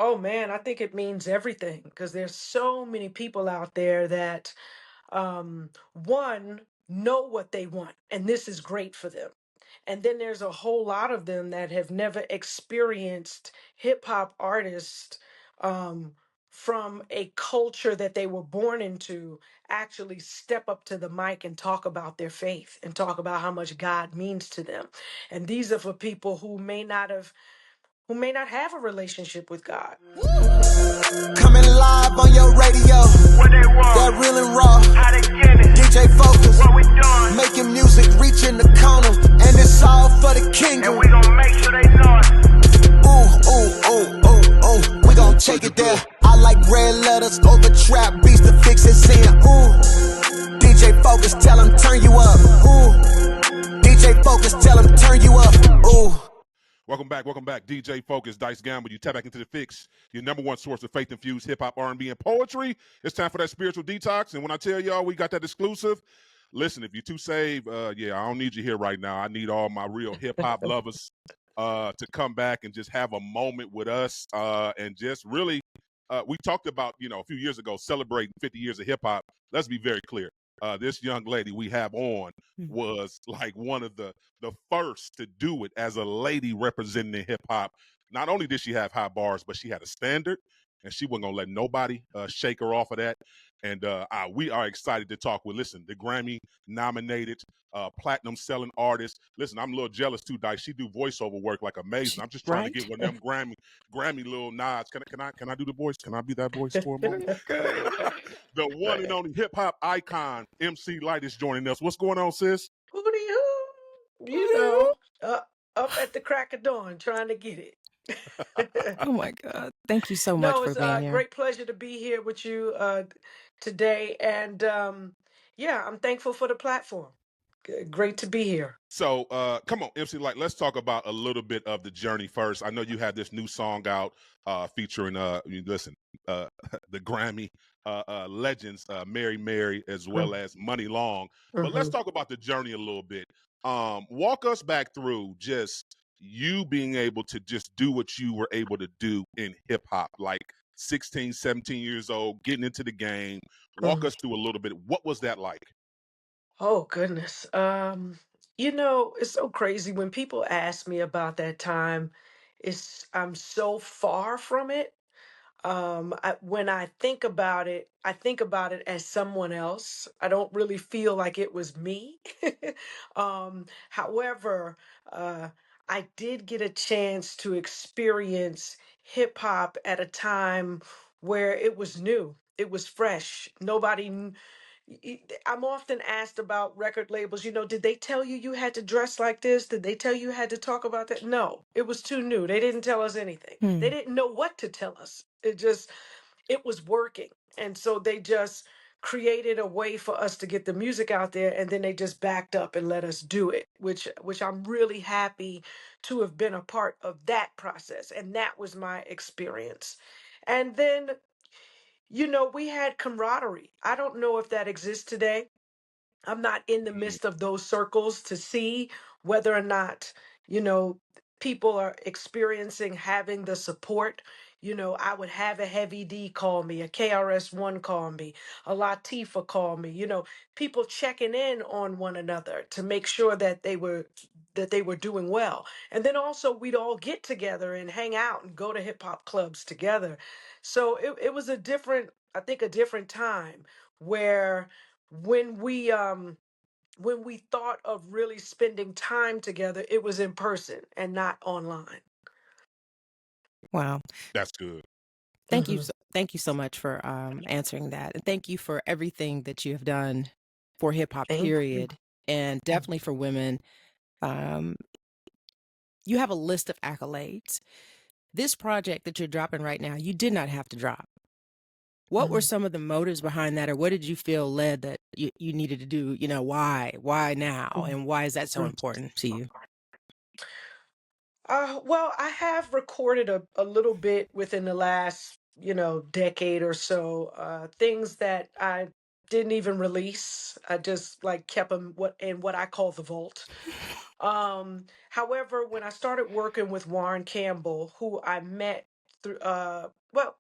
Oh man, I think it means everything because there's so many people out there that one know what they want and this is great for them. And then there's a whole lot of them that have never experienced hip hop artists um, from a culture that they were born into actually step up to the mic and talk about their faith and talk about how much God means to them. And these are for people who may not have a relationship with God. Coming live on your radio. What they want? That real and raw. How they get it? DJ Focus. What we doing? Making music, reaching the corner. And it's all for the And kingdom. we gon' make sure they know it. Ooh, ooh, ooh, ooh, ooh. We gon' take it there. I like red letters over trap beats to fix it. Saying, ooh. DJ Focus, tell him turn you up. Ooh. DJ Focus, tell him turn you up. Ooh. Welcome back. DJ Focus, Dice Gamble. You tap back into the Fixx, your number one source of faith-infused hip-hop, R&B, and poetry. It's time for that spiritual detox. And when I tell y'all we got that exclusive, listen, if you're too saved, I don't need you here right now. I need all my real hip-hop lovers to come back and just have a moment with us and just really, we talked about, a few years ago, celebrating 50 years of hip-hop. Let's be very clear. This young lady we have on was like one of the first to do it as a lady representing hip hop. Not only did she have high bars, but she had a standard, and she wasn't gonna let nobody shake her off of that. And we are excited to talk with, listen, the Grammy nominated platinum selling artist. Listen, I'm a little jealous too, Dice. She do voiceover work like amazing. I'm just trying to get one of them Grammy little nods. Can I do the voice? Can I be that voice for a moment? The one and only hip hop icon, MC Lyte, is joining us. What's going on, sis? Hooty hoo, up at the crack of dawn trying to get it. Oh my God. Thank you so much No, for it's being a here. great pleasure to be here with you today. And yeah, I'm thankful for the platform. Great to be here. So come on, MC Lyte, let's talk about a little bit of the journey first. I know you have this new song out featuring, the Grammy legends, Mary Mary, as well as Money Long. But let's Mhm. talk about the journey a little bit. Walk us back through just you being able to just do what you were able to do in hip hop, like 16, 17 years old, getting into the game. Walk Mhm. us through a little bit. What was that like? Oh goodness. It's so crazy when people ask me about that time. I'm so far from it. When I think about it, I think about it as someone else. I don't really feel like it was me. However, I did get a chance to experience hip hop at a time where it was new. It was fresh. I'm often asked about record labels. Did they tell you you had to dress like this? Did they tell you had to talk about that? No, it was too new. They didn't tell us anything. They Hmm. didn't know what to tell us. It was working. And so they just created a way for us to get the music out there, and then they just backed up and let us do it, which I'm really happy to have been a part of that process. And that was my experience. And then we had camaraderie. I don't know if that exists today. I'm not in the midst of those circles to see whether or not, you know, people are experiencing having the support. I would have a Heavy D call me, a KRS-One call me, a Latifah call me, people checking in on one another to make sure that they were doing well. And then also we'd all get together and hang out and go to hip hop clubs together. So it was I think a different time where when we thought of really spending time together, it was in person and not online. Wow. That's good. Hmm. Thank you so much for answering that. And thank you for everything that you have done for hip hop, Thank you. period. And definitely for women. Um, you have a list of accolades. This project that you're dropping right now, you did not have to drop. What were Mhm. some of the motives behind that, or what did you feel led that you needed to do? Why? Why now? And why is that so Mhm. important to you? Well, I have recorded a little bit within the last, decade or so, things that I didn't even release. I just like kept them what I call the vault. However, when I started working with Warren Campbell, who I met through well,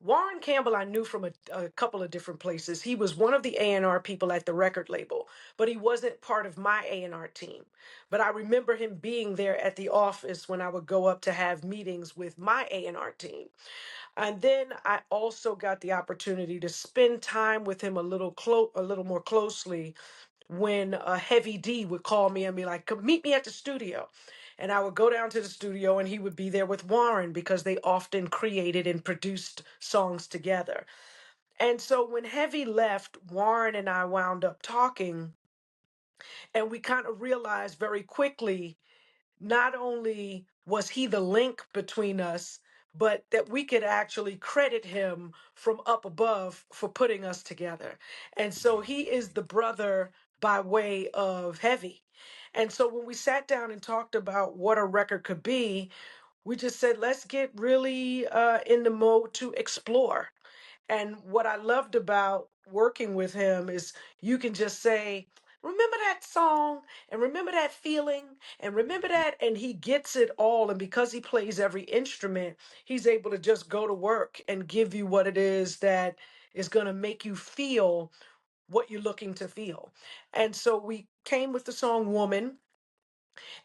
Warren Campbell I knew from a couple of different places. He was one of the A&R people at the record label, but he wasn't part of my A&R team. But I remember him being there at the office when I would go up to have meetings with my A&R team. And then I also got the opportunity to spend time with him a little more closely when Heavy D would call me and be like, "Come meet me at the studio." And I would go down to the studio and he would be there with Warren because they often created and produced songs together. And so when Heavy left, Warren and I wound up talking, and we kind of realized very quickly not only was he the link between us, but that we could actually credit him from up above for putting us together. And so he is the brother by way of Heavy. And so when we sat down and talked about what a record could be, we just said, let's get really in the mode to explore. And what I loved about working with him is you can just say, remember that song and remember that feeling and remember that. And he gets it all. And because he plays every instrument, he's able to just go to work and give you what it is that is going to make you feel what you're looking to feel. And so we came with the song Woman,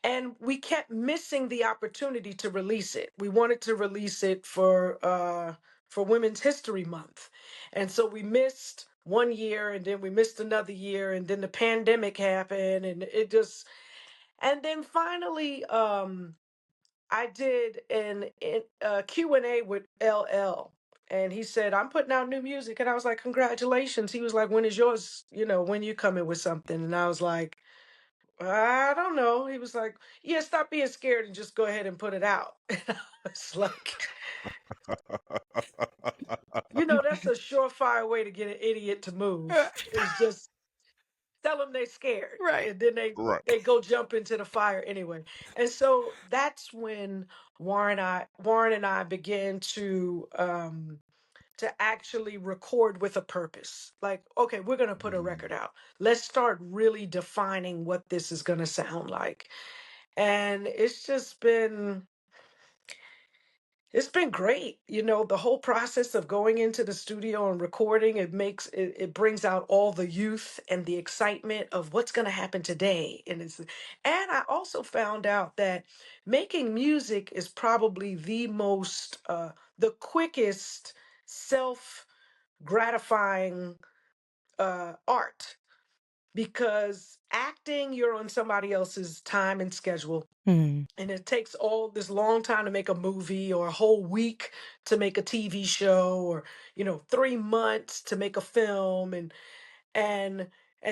and we kept missing the opportunity to release it. We wanted to release it for Women's History Month, and so we missed one year, and then we missed another year, and then the pandemic happened, and it just, and then finally, I did a Q&A with LL. And he said, "I'm putting out new music." And I was like, "Congratulations." He was like, "When is yours? When you coming with something?" And I was like, "I don't know." He was like, "Yeah, stop being scared and just go ahead and put it out." And I was like, that's a surefire way to get an idiot to move. Is just tell them they're scared, Right. and then they Right. they go jump into the fire anyway. And so that's when Warren and I began to actually record with a purpose. Like, okay, we're going to put a record out. Let's start really defining what this is going to sound like. And it's been great. The whole process of going into the studio and recording, it brings out all the youth and the excitement of what's going to happen today. And I also found out that making music is probably the quickest self gratifying art, because acting, you're on somebody else's time and schedule, Mhm. and it takes all this long time to make a movie, or a whole week to make a TV show, or 3 months to make a film, and and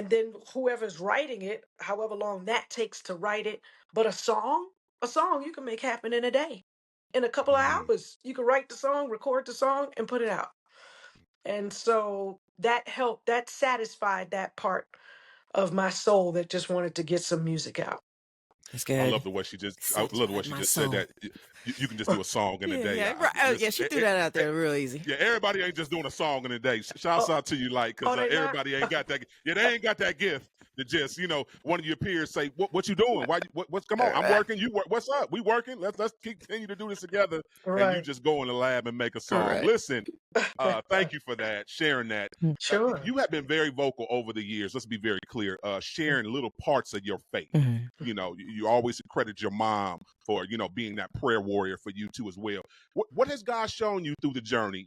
then whoever's writing it, however long that takes to write it. But a song you can make happen in a day, in a couple of hours. You can write the song, record the song, and put it out. And so that satisfied that part of my soul that just wanted to get some music out. That's I good. love the way she just. I love the way Satisfied she my just said soul. that. You can just do a song in a Yeah, day. yeah, right. Oh, yeah, Listen, she threw that out there real easy. yeah, everybody ain't just doing a song in a day. Shouts Oh, out to you, like, because they not? everybody ain't got that. Yeah, they ain't got that gift to just, one of your peers say, "What you doing? Why? What's come on? I'm working. You work. What's up? We working. Let's continue to do this together." And you Right. just go in the lab and make a song. Correct. Listen, thank you for that, sharing that. Sure. You have been very vocal over the years. Let's be very clear. Sharing little parts of your faith. Mhm. You always credit your mom for, being that prayer warrior for you too as well. What has God shown you through the journey,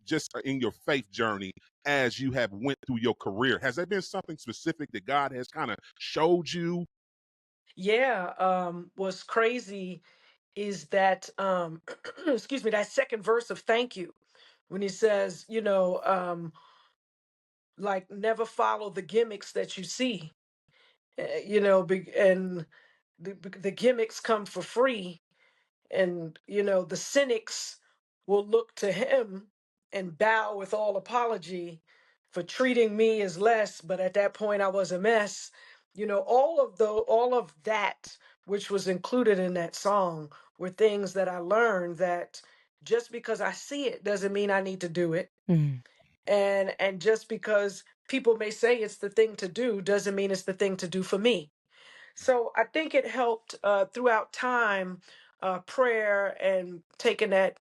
just in your faith journey as you have went through your career? Has there been something specific that God has kind of showed you? Yeah. What's crazy is that, excuse me, that second verse of Thank You, when he says, like, never follow the gimmicks that you see, and the gimmicks come for free. And the cynics will look to him and bow with all apology for treating me as less, but at that point I was a mess. All of that which was included in that song were things that I learned, that just because I see it doesn't mean I need to do it. Mhm. And just because people may say it's the thing to do doesn't mean it's the thing to do for me. So I think it helped throughout time, prayer and taking that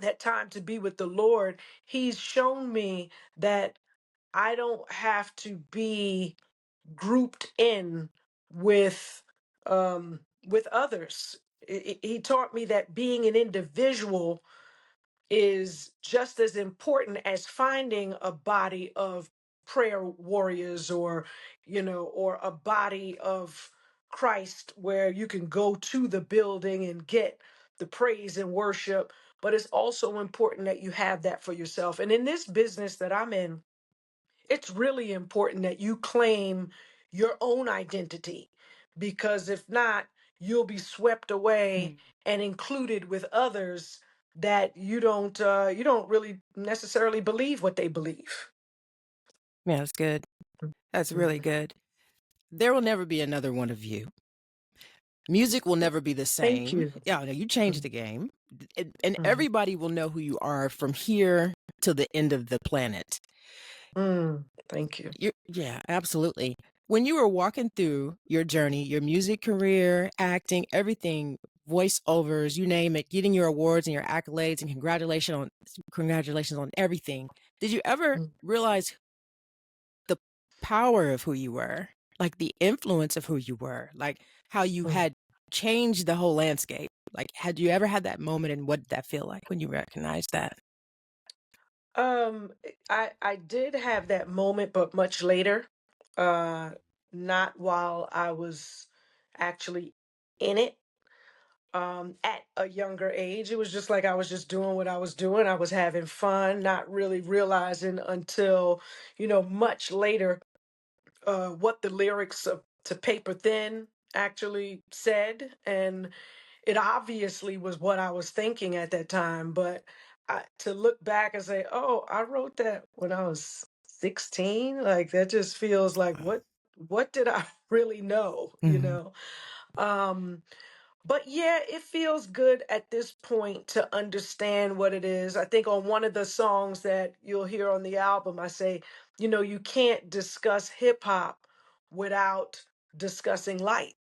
that time to be with the Lord, He's shown me that I don't have to be grouped in with others. He taught me that being an individual is just as important as finding a body of prayer warriors, or or a body of Christ where you can go to the building and get the praise and worship. But it's also important that you have that for yourself. And in this business that I'm in, it's really important that you claim your own identity, because if not, you'll be swept away and included with others that you don't really necessarily believe what they believe. Yeah, that's good. That's really Mhm. good. There will never be another one of you. Music will never be the Thank same. you. Yeah, no, you changed the game. And Mhm. everybody will know who you are from here to the end of the planet. Thank you. Yeah, absolutely. When you were walking through your journey, your music career, acting, everything, voiceovers, you name it, getting your awards and your accolades, and congratulations on everything. Did you ever Mm, realize the power of who you were, like the influence of who you were, like how you mm. had changed the whole landscape? Like, had you ever had that moment, and what did that feel like when you recognized that? I did have that moment, but much later. Uh, Not while I was actually in it. At a younger age, it was just like I was just doing what I was doing. I was having fun, not really realizing until, much later, what the lyrics of To Paper Thin actually said. And it obviously was what I was thinking at that time. But to look back and say, oh, I wrote that when I was 16, like that just feels like, what did I really know, Hmm. Um, but yeah, it feels good at this point to understand what it is. I think on one of the songs that you'll hear on the album, I say, you can't discuss hip hop without discussing Lyte.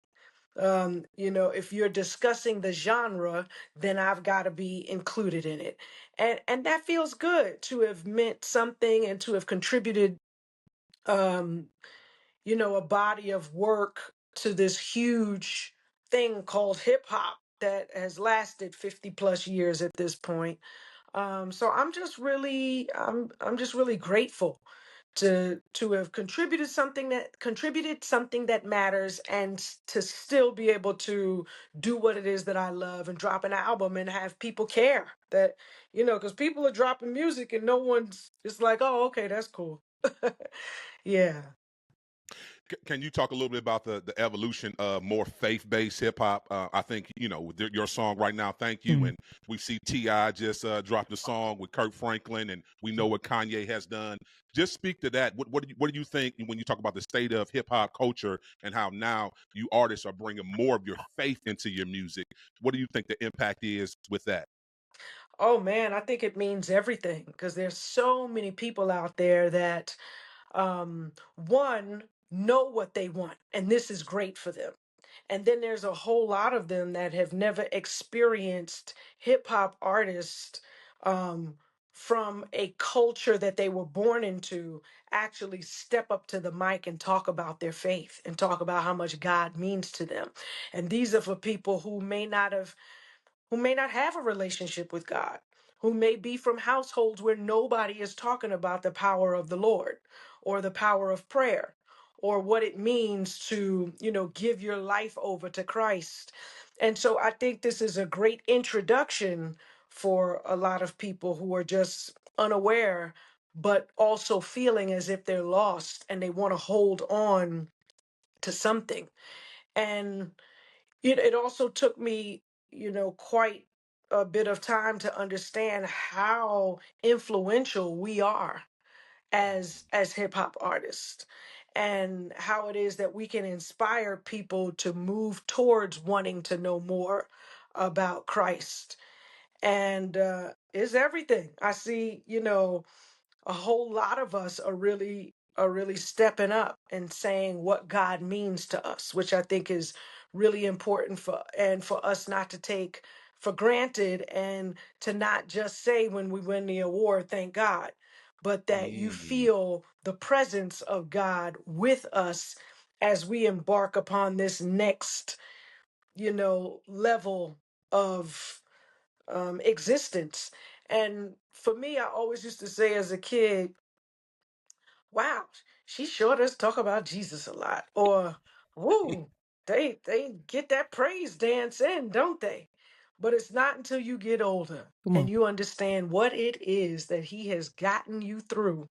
If you're discussing the genre, then I've got to be included in it. And that feels good to have meant something and to have contributed um, a body of work to this huge thing called hip hop that has lasted 50 plus years at this point. So I'm just really grateful to have contributed something that matters, and to still be able to do what it is that I love and drop an album and have people care that, because people are dropping music and no one's it's like, oh, okay, that's cool. Yeah. Can you talk a little bit about the evolution of more faith-based hip-hop? I think, with your song right now, Thank You, and we see T.I. just dropped a song with Kirk Franklin, and we know what Kanye has done. Just speak to that. What do you think when you talk about the state of hip-hop culture and how now you artists are bringing more of your faith into your music? What do you think the impact is with that? Oh man, I think it means everything, because there's so many people out there that one, know what they want, and this is great for them. And then there's a whole lot of them that have never experienced hip hop artists um, from a culture that they were born into actually step up to the mic and talk about their faith and talk about how much God means to them. And these are for people who may not have a relationship with God, who may be from households where nobody is talking about the power of the Lord or the power of prayer or what it means to, give your life over to Christ. And so I think this is a great introduction for a lot of people who are just unaware, but also feeling as if they're lost and they want to hold on to something. And it also took me, quite a bit of time to understand how influential we are as hip hop artists, and how it is that we can inspire people to move towards wanting to know more about Christ. And it's everything. I see, a whole lot of us are really stepping up and saying what God means to us, which I think is really important for us not to take for granted, and to not just say when we win the award, thank God, but that you Mm. feel the presence of God with us as we embark upon this next, level of existence. And for me, I always used to say as a kid, wow, she sure does talk about Jesus a lot. Or, woo, they get that praise dance in, don't they? But it's not until you get older Come and on. you understand what it is that he has gotten you through.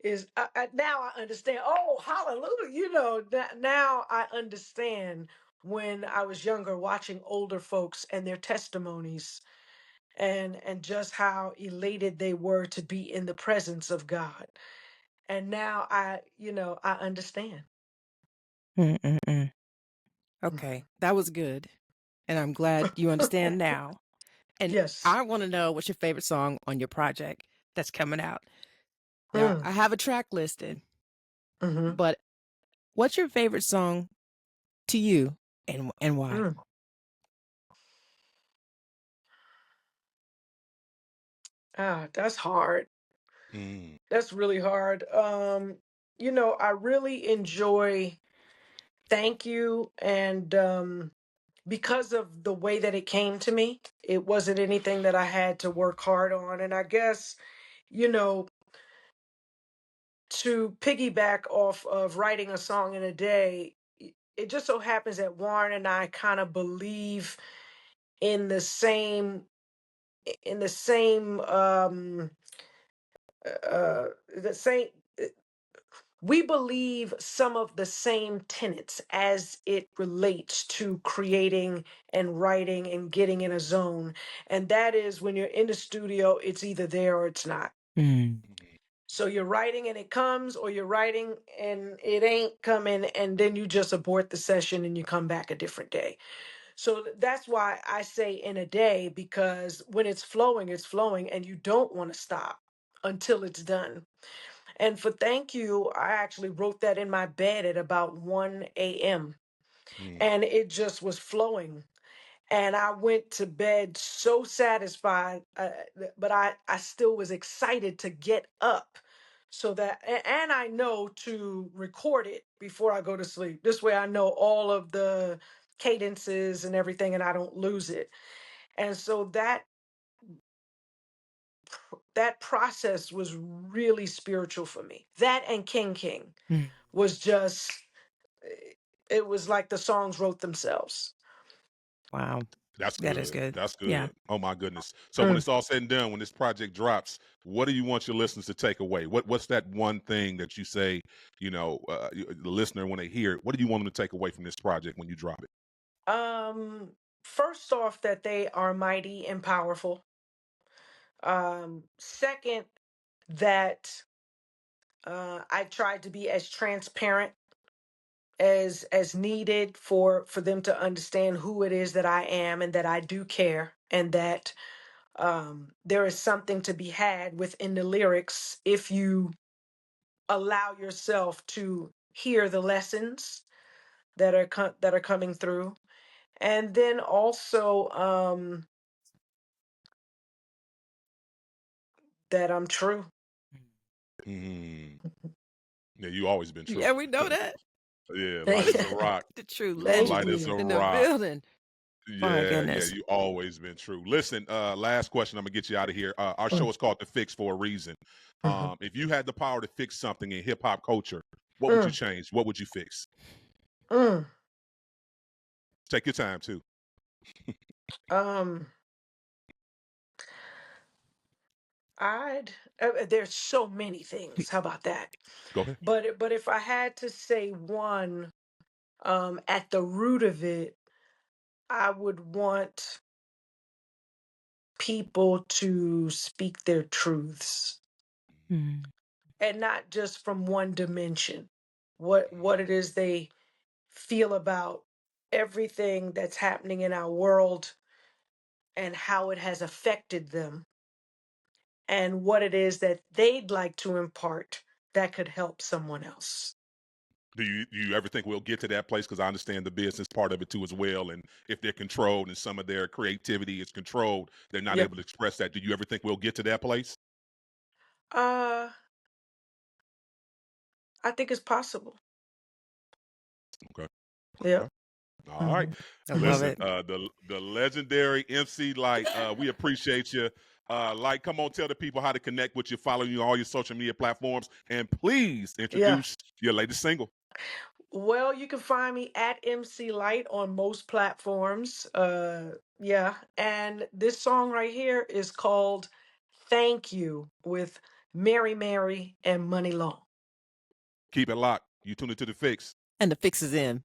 Is now I understand. Oh, hallelujah! Now I understand when I was younger, watching older folks and their testimonies, and just how elated they were to be in the presence of God. And now I understand. Mm-mm-mm. Mhm. Okay, that was good. And I'm glad you understand now. And Yes. I want to know what's your favorite song on your project that's coming out. Now, Mm. I have a track listed, Hmm. but what's your favorite song to you and why? Mm. That's hard. Mm. That's really hard. I really enjoy Thank You, and because of the way that it came to me, it wasn't anything that I had to work hard on. And I guess, you know, to piggyback off of writing a song in a day, it just so happens that Warren and I kind of believe in the same in the same the same we believe some of the same tenets as it relates to creating and writing and getting in a zone. And that is, when you're in the studio, it's either there or it's not. Mm. So you're writing and it comes, or you're writing and it ain't coming, and then you just abort the session and you come back a different day. So that's why I say in a day, because when it's flowing, and you don't want to stop until it's done. And for Thank You, I actually wrote that in my bed at about 1 a.m. Mm. and it just was flowing. And I went to bed so satisfied, but I still was excited to get up, so that, and I know to record it before I go to sleep. This way I know all of the cadences and everything, and I don't lose it. And so that process was really spiritual for me. That and King Mm. was just, it was like the songs wrote themselves. Wow, That's that is good. good. That's Yeah. good. Oh my goodness. So when Mm. it's all said and done, when this project drops, what do you want your listeners to take away? What's that one thing that you say, the listener, when they hear it, what do you want them to take away from this project when you drop it? Um, First off, that they are mighty and powerful. Second, that I tried to be as transparent as needed for them to understand who it is that I am, and that I do care, and that there is something to be had within the lyrics if you allow yourself to hear the lessons that are coming through. And then also that I'm true. Mm. Yeah, you always been true. Yeah, we know that. Yeah, light Thank, as a rock. The true thank Light legend as you. a in the rock. building. My Yeah, goodness. you always been true. Listen, last question. I'm gonna get you out of here. Our show Mm, is called The Fix for a reason. mhm, If you had the power to fix something in hip hop culture, what would you mm, change? What would you fix? mm. Take your time too. Um, there's so many things. How about that? Go ahead. But if I had to say one, at the root of it, I would want people to speak their truths, Mm. and not just from one dimension. What it is they feel about everything that's happening in our world, and how it has affected them, and what it is that they'd like to impart that could help someone else. Do you ever think we'll get to that place? Because I understand the business part of it too as well. And if they're controlled and some of their creativity is controlled, they're not Yeah. able to express that. Do you ever think we'll get to that place? Uh, I think it's possible. Okay. Yeah. Okay. All right. I love Listen, it. the legendary MC Lyte, we appreciate you. Lyte, come on, tell the people how to connect with you, follow you on all your social media platforms, and please Yeah. introduce your latest single. Well, you can find me at MC Lyte on most platforms. Yeah. And this song right here is called Thank You with Mary and Money Long. Keep it locked. You tune into the Fixx. And the Fixx is in.